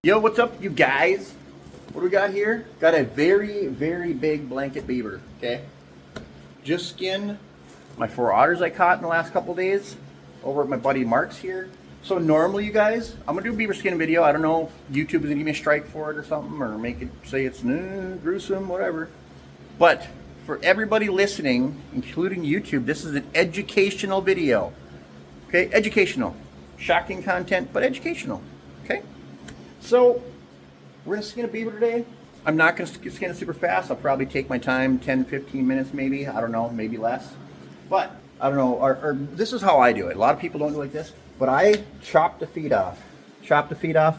Yo, what's up, you guys? What do we got here? Got a very, very big blanket beaver, okay? Just skinned my 4 otters I caught in the last couple days over at my buddy Mark's here. So normally, you guys, I'm gonna do a beaver skin video. I don't know if YouTube is gonna give me a strike for it or something, or make it say it's gruesome, whatever. But for everybody listening, including YouTube, this is an educational video, okay? Educational. Shocking content, but educational, okay? So, we're going to skin a beaver today. I'm not going to skin it super fast. I'll probably take my time, 10, 15 minutes maybe. I don't know, maybe less. But, I don't know, or this is how I do it. A lot of people don't do it like this. But I chop the feet off. Chop the feet off.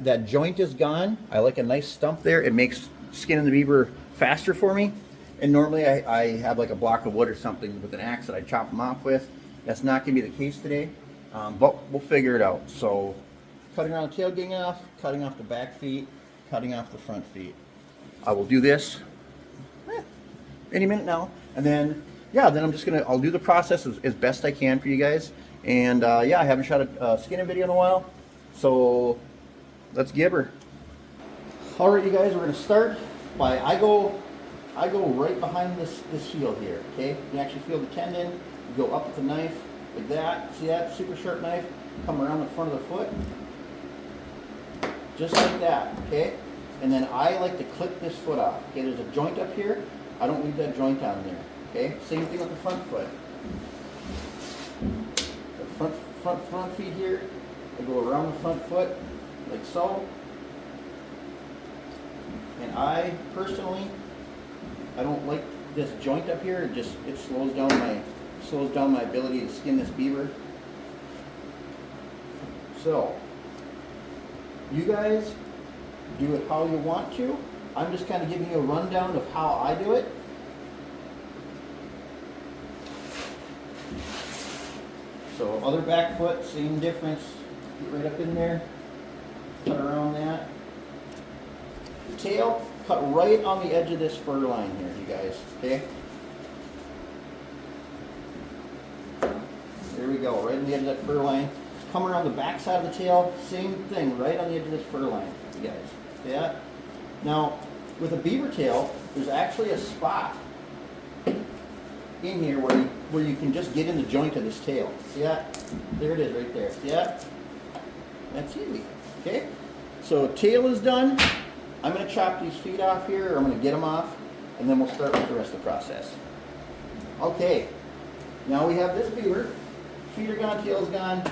That joint is gone. I like a nice stump there. It makes skinning the beaver faster for me. And normally I have like a block of wood or something with an axe that I chop them off with. That's not going to be the case today. But we'll figure it out. So, cutting around the tail getting off, cutting off the back feet, cutting off the front feet. I will do this any minute now, and then then I'll do the process as best I can for you guys. And I haven't shot a skinning video in a while, so let's give her. All right, you guys, we're gonna start by I go right behind this heel here. Okay, you can actually feel the tendon. You go up with the knife like that. See that super sharp knife? Come around the front of the foot. Just like that, okay? And then I like to clip this foot off. Okay, there's a joint up here. I don't leave that joint on there. Okay? Same thing with the front foot. The front feet here. I go around the front foot, like so. And I personally, I don't like this joint up here. It slows down my ability to skin this beaver. So you guys do it how you want to. I'm just kind of giving you a rundown of how I do it. So other back foot, same difference. Get right up in there, cut around that. Tail, cut right on the edge of this fur line here, you guys, okay? There we go, right on the edge of that fur line. Come around the back side of the tail, same thing, right on the edge of this fur line, you guys. See that? Now, with a beaver tail, there's actually a spot in here where you can just get in the joint of this tail. See that? There it is right there. See that? That's easy. Okay? So tail is done. I'm going to chop these feet off here, or I'm going to get them off, and then we'll start with the rest of the process. Okay. Now we have this beaver. Feet are gone, tail's gone.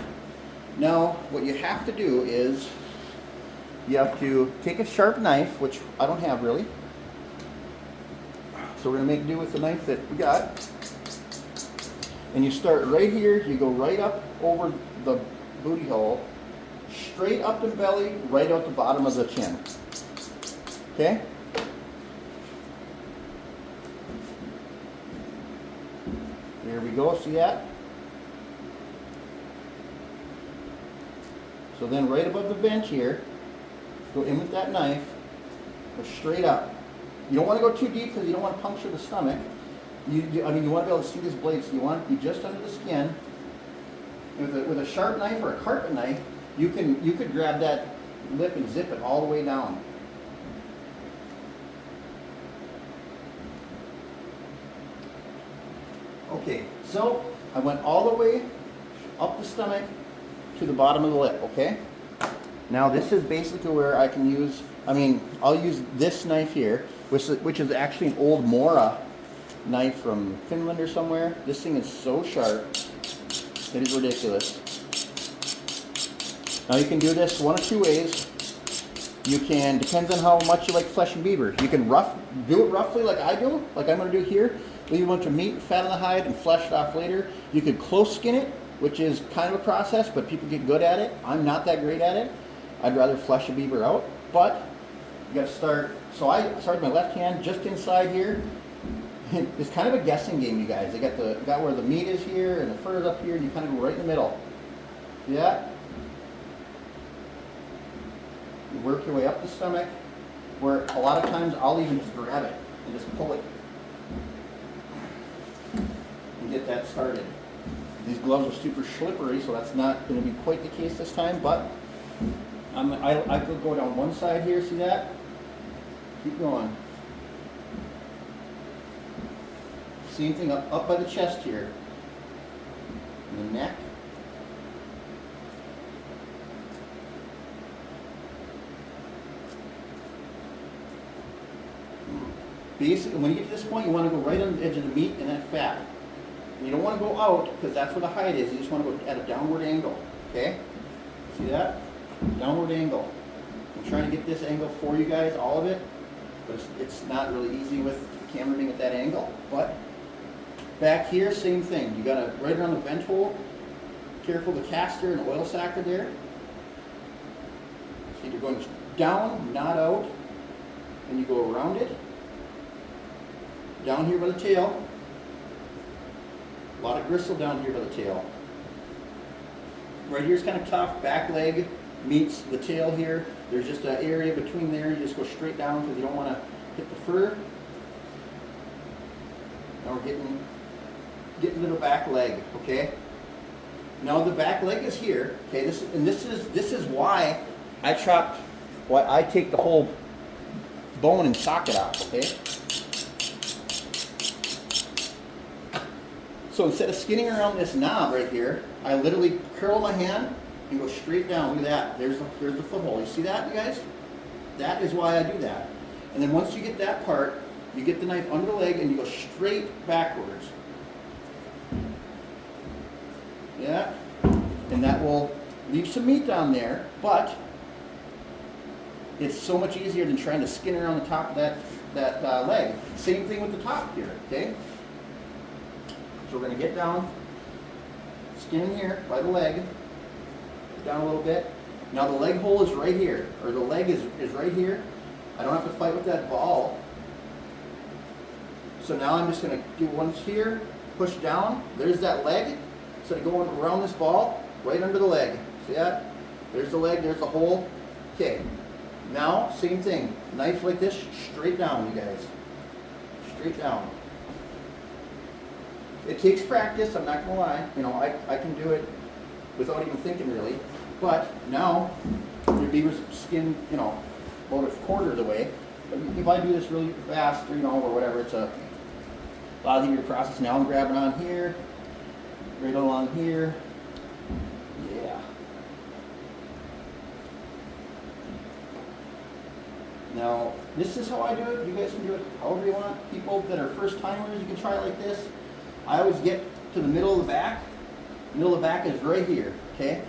Now, what you have to do is you have to take a sharp knife, which I don't have really. So we're going to make do with the knife that we got. And you start right here, you go right up over the booty hole, straight up the belly, right out the bottom of the chin. Okay? There we go, see that? So then right above the vent here, go in with that knife, go straight up. You don't want to go too deep because you don't want to puncture the stomach. You want to be able to see this blade, so you want it to be just under the skin. With a sharp knife or a carpet knife, you could grab that lip and zip it all the way down. Okay, so I went all the way up the stomach to the bottom of the lip, okay? Now this is basically where I can use, I'll use this knife here, which is actually an old Mora knife from Finland or somewhere. This thing is so sharp, it is ridiculous. Now you can do this one of two ways. You can, depends on how much you like flesh and beaver. You can do it roughly like I do, like I'm going to do here. Leave a bunch of meat, fat on the hide, and flesh it off later. You could close skin it, which is kind of a process, but people get good at it. I'm not that great at it. I'd rather flesh a beaver out, but you got to start. So I started my left hand just inside here. It's kind of a guessing game, you guys. They got where the meat is here and the fur is up here, and you kind of go right in the middle. See that? You work your way up the stomach, where a lot of times I'll even just grab it and just pull it and get that started. These gloves are super slippery, so that's not going to be quite the case this time, but I could go down one side here, see that? Keep going. Same thing up by the chest here. And the neck. Basically, when you get to this point, you want to go right on the edge of the meat and that fat. You don't want to go out because that's where the hide is. You just want to go at a downward angle. Okay? See that? Downward angle. I'm trying to get this angle for you guys, all of it, but it's not really easy with the camera being at that angle. But back here, same thing. You got to right around the vent hole. Careful, the caster and oil sac are there. So you're going down, not out, and you go around it. Down here by the tail. A lot of gristle down here by the tail. Right here is kind of tough. Back leg meets the tail here. There's just an area between there. You just go straight down because you don't want to hit the fur. Now we're getting to the back leg. Okay. Now the back leg is here. Okay. This is why I chopped. Why I take the whole bone and socket out. Okay. So instead of skinning around this knob right here, I literally curl my hand and go straight down. Look at that. There's the foothold. You see that, you guys? That is why I do that. And then once you get that part, you get the knife under the leg and you go straight backwards. Yeah? And that will leave some meat down there, but it's so much easier than trying to skin around the top of that leg. Same thing with the top here, okay? So we're going to get down, skin here by the leg, down a little bit. Now the leg hole is right here, or the leg is right here. I don't have to fight with that ball. So now I'm just going to do once here, push down. There's that leg. Instead of going around this ball, right under the leg. See that? There's the leg, there's the hole. Okay. Now, same thing. Knife like this, straight down, you guys. Straight down. It takes practice, I'm not gonna lie. You know, I can do it without even thinking really. But now, your beaver's skin, you know, about a quarter of the way. But if I do this really fast, you know, or whatever, it's a lot easier process. Now I'm grabbing on here, right along here. Yeah. Now, this is how I do it. You guys can do it however you want. People that are first timers, you can try it like this. I always get to the middle of the back. The middle of the back is right here, okay?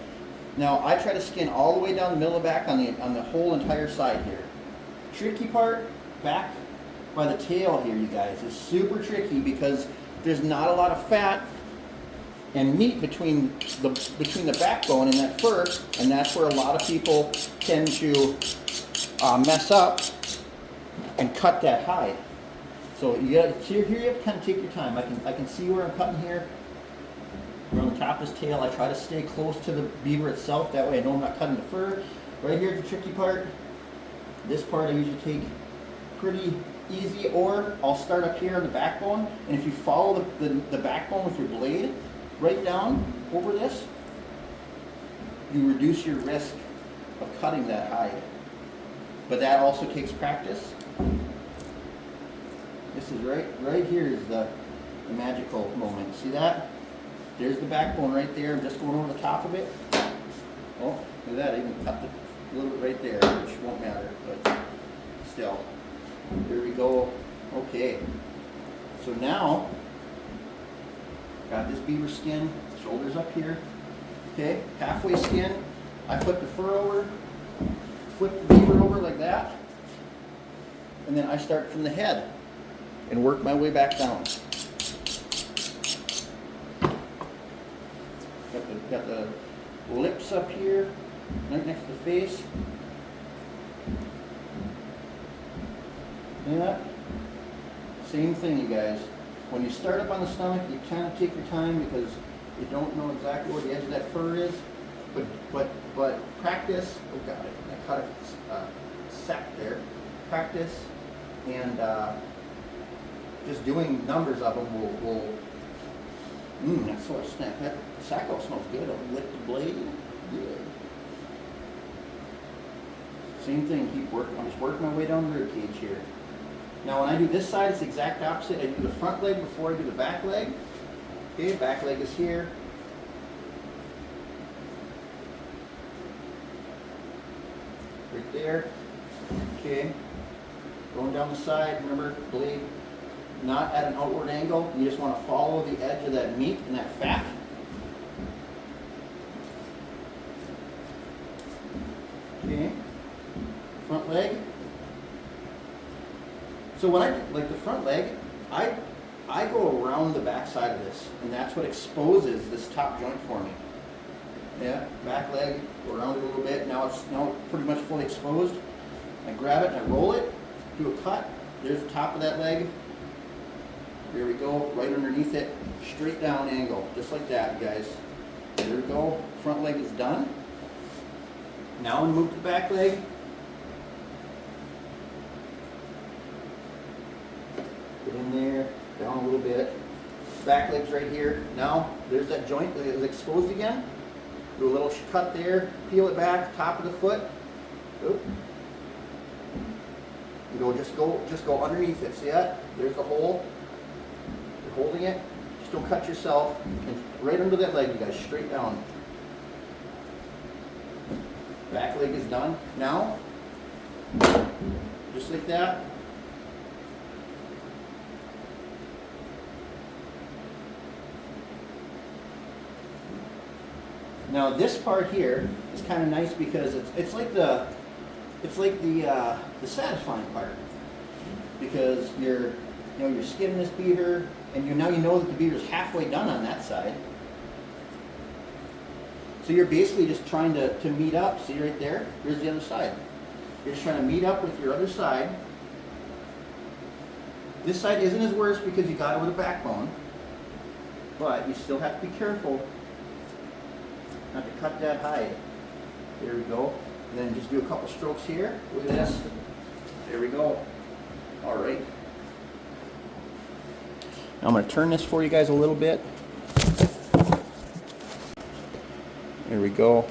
Now, I try to skin all the way down the middle of the back on the whole entire side here. Tricky part, back by the tail here, you guys, is super tricky because there's not a lot of fat and meat between the backbone and that fur, and that's where a lot of people tend to mess up and cut that hide. So you got here you have to kind of take your time. I can see where I'm cutting here. We're on the top of his tail. I try to stay close to the beaver itself. That way I know I'm not cutting the fur. Right here is the tricky part. This part I usually take pretty easy, or I'll start up here on the backbone. And if you follow the backbone with your blade right down over this, you reduce your risk of cutting that hide. But that also takes practice. This is right here is the magical moment. See that? There's the backbone right there. I'm just going over the top of it. Oh, look at that. I even cut a little bit right there, which won't matter, but still. Here we go. Okay. So now, got this beaver skin, shoulders up here. Okay, halfway skin. I flip the fur over, flip the beaver over like that, and then I start from the head and work my way back down. Got the lips up here, right next to the face. Yeah. Same thing, you guys. When you start up on the stomach, you kind of take your time because you don't know exactly where the edge of that fur is. But practice. Oh God, I cut a sack there. Practice and just doing numbers of them will. That sort of snap. That sack all smells good. I'll lick the blade. Good. same thing, keep working. I'm just working my way down the rib cage here. Now when I do this side, it's the exact opposite. I do the front leg before I do the back leg. Okay, back leg is here. Right there. Okay. Going down the side, remember, blade not at an outward angle. You just want to follow the edge of that meat and that fat. Okay. Front leg. So when I do, like the front leg, I go around the back side of this, and that's what exposes this top joint for me. Yeah, back leg, go around it a little bit. Now it's pretty much fully exposed. I grab it and I roll it, do a cut. There's the top of that leg. There we go, right underneath it, straight down angle, just like that, guys. There we go, front leg is done. Now we move to the back leg. Get in there, down a little bit. Back leg's right here. Now, there's that joint that is exposed again. Do a little cut there, peel it back, top of the foot. Oop. You just go underneath it. See that? There's the hole. You're holding it. Just don't cut yourself. And right under that leg, you guys, straight down. Back leg is done. Now, just like that. Now this part here is kind of nice because it's like the satisfying part, because you're skinning this beaver, and now you know that the beaver's halfway done on that side. So you're basically just trying to meet up. See right there? Here's the other side. You're just trying to meet up with your other side. This side isn't as worse because you got it with a backbone, but you still have to be careful not to cut that hide. There we go. And then just do a couple strokes here. Look at this. There we go. All right. Now I'm going to turn this for you guys a little bit. There we go.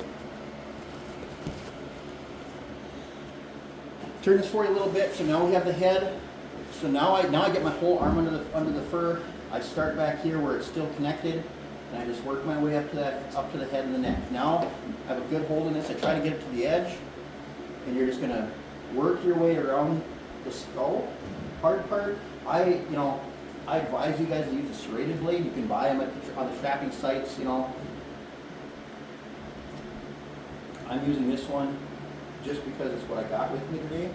Turn this for you a little bit. So now we have the head. So now I get my whole arm under the fur. I start back here where it's still connected, and I just work my way up to the head and the neck. Now I have a good hold in this. I try to get it to the edge, and you're just going to work your way around the skull. Hard part, I advise you guys to use a serrated blade. You can buy them on the trapping sites. I'm using this one just because it's what I got with me today.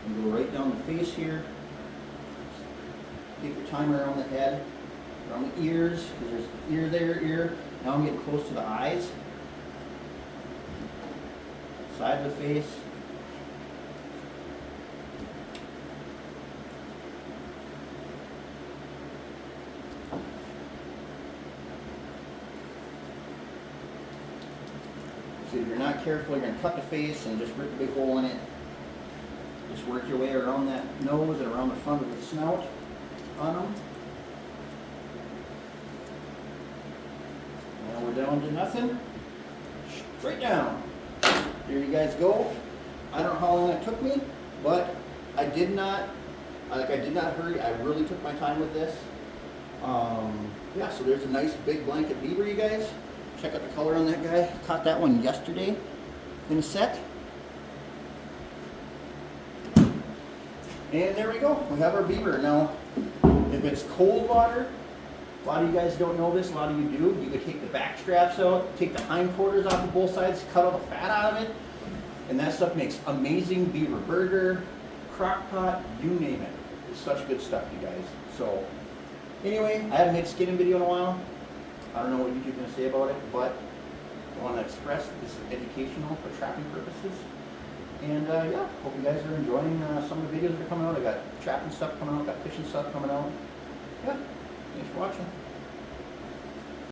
And go right down the face here. Take your time around the head, around the ears, because there's ear there, ear. Now I'm getting close to the eyes. Side of the face. So if you're not careful, you're going to cut the face and just rip a big hole in it. Just work your way around that nose and around the front of the snout on them. Now we're down to nothing. Straight down. There you guys go. I don't know how long it took me, but I did not hurry. I really took my time with this. Yeah, so there's a nice big blanket beaver, you guys. Check out the color on that guy. Caught that one yesterday in a set. And there we go. We have our beaver. Now, if it's cold water, a lot of you guys don't know this, a lot of you do. You could take the back straps out, take the hindquarters off of both sides, cut all the fat out of it, and that stuff makes amazing beaver burger, crock pot, you name it. It's such good stuff, you guys. So, anyway, I haven't made a skinning video in a while. I don't know what YouTube's going to say about it, but I want to express that this is educational for trapping purposes. And yeah, hope you guys are enjoying some of the videos that are coming out. I got trapping stuff coming out, got fishing stuff coming out. Yeah, thanks for watching.